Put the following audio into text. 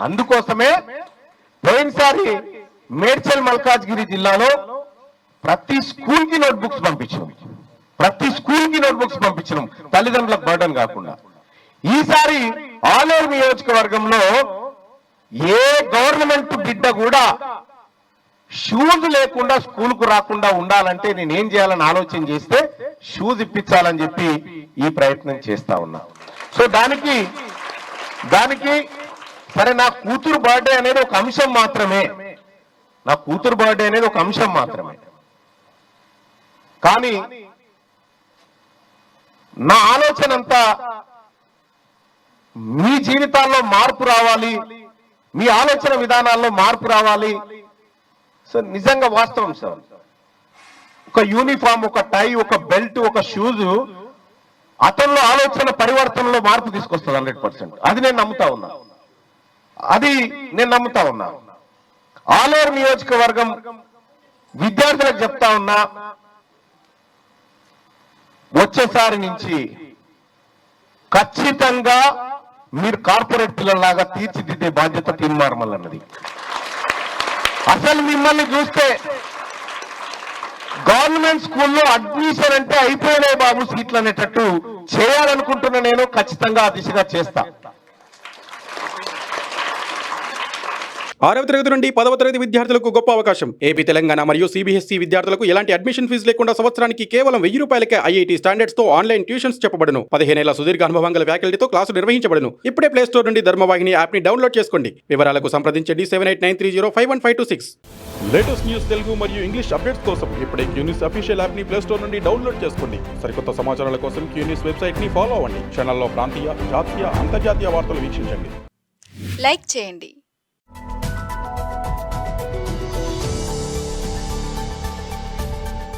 అందుకోసమే పోయినసారి మేడ్చల్ మల్కాజ్గిరి జిల్లాలో ప్రతి స్కూల్ కి నోట్బుక్స్ పంపించినాం, తల్లిదండ్రులకు బర్డన్ కాకుండా. ఈసారి ఆలేరు నియోజకవర్గంలో ఏ గవర్నమెంట్ బిడ్డ కూడా షూస్ లేకుండా స్కూల్ కు రాకుండా ఉండాలంటే నేనేం చేయాలని ఆలోచన చేస్తే షూస్ ఇప్పించాలని చెప్పి ఈ ప్రయత్నం చేస్తా ఉన్నా. సో దానికి సరే నా కూతురు బర్త్డే అనేది ఒక అంశం మాత్రమే, కానీ నా ఆలోచన అంతా మీ జీవితాల్లో మార్పు రావాలి, మీ ఆలోచన విధానాల్లో మార్పు రావాలి. సో నిజంగా వాస్తవం సార్, ఒక యూనిఫామ్, ఒక టై, ఒక బెల్ట్, ఒక షూజ్ అతనిలో ఆలోచన పరివర్తనలో మార్పు తీసుకొస్తుంది 100%. అది నేను నమ్ముతా ఉన్నా. ఆలేరు నియోజకవర్గం విద్యార్థులకు చెప్తా ఉన్నా, వచ్చేసారి నుంచి ఖచ్చితంగా మీరు కార్పొరేట్ పిల్లల్లాగా తీర్చిదిద్దే బాధ్యత తీర్మార్మల్ అన్నది. అసలు మిమ్మల్ని చూస్తే గవర్నమెంట్ స్కూల్లో అడ్మిషన్ అంటే అయిపోయినాయి బాబు సీట్లు అనేటట్టు చేయాలనుకుంటున్నా. నేను ఖచ్చితంగా ఆ దిశగా చేస్తా. 6వ తరగతి నుండి 10వ తరగతి విద్యార్థులకు గొప్ప అవకాశం. ఏపీ, తెలంగాణ మరియు సిబిఎస్ఈ విద్యార్థులకు ఎలాంటి అడ్మిషన్ ఫీజు లేకుండా సంవత్సరానికి కేవలం 1000 రూపాయలకే ఐఐటీ స్టాండర్డ్స్ తో ఆన్లైన్ ట్యూషన్స్ చెప్పబడును. 15 ఏళ్ల సుదీర్ఘ అనుభవం గల ఫ్యాకల్టీతో క్లాసులు నిర్వహించబడును. ఇప్పుడే ప్లే స్టోర్ నుండి ధర్మవాహిని యాప్ ని డౌన్లోడ్ చేసుకోండి. వివరాలకు సంప్రదించండి 7893051526. లేటెస్ట్ న్యూస్ తెలుగు మరియు ఇంగ్లీష్ అప్డేట్స్ కోసం ఇప్పుడే క్యూన్యూస్ అఫీషియల్ యాప్ ని ప్లే స్టోర్ నుండి డౌన్లోడ్ చేసుకోండి. సరికొత్త సమాచారాల కోసం క్యూన్యూస్ వెబ్సైట్ ని ఫాలో అవ్వండి. ఛానల్లో ప్రాంతీయ, జాతీయ, అంతర్జాతీయ వార్తలు వీక్షించండి. లైక్ చేయండి.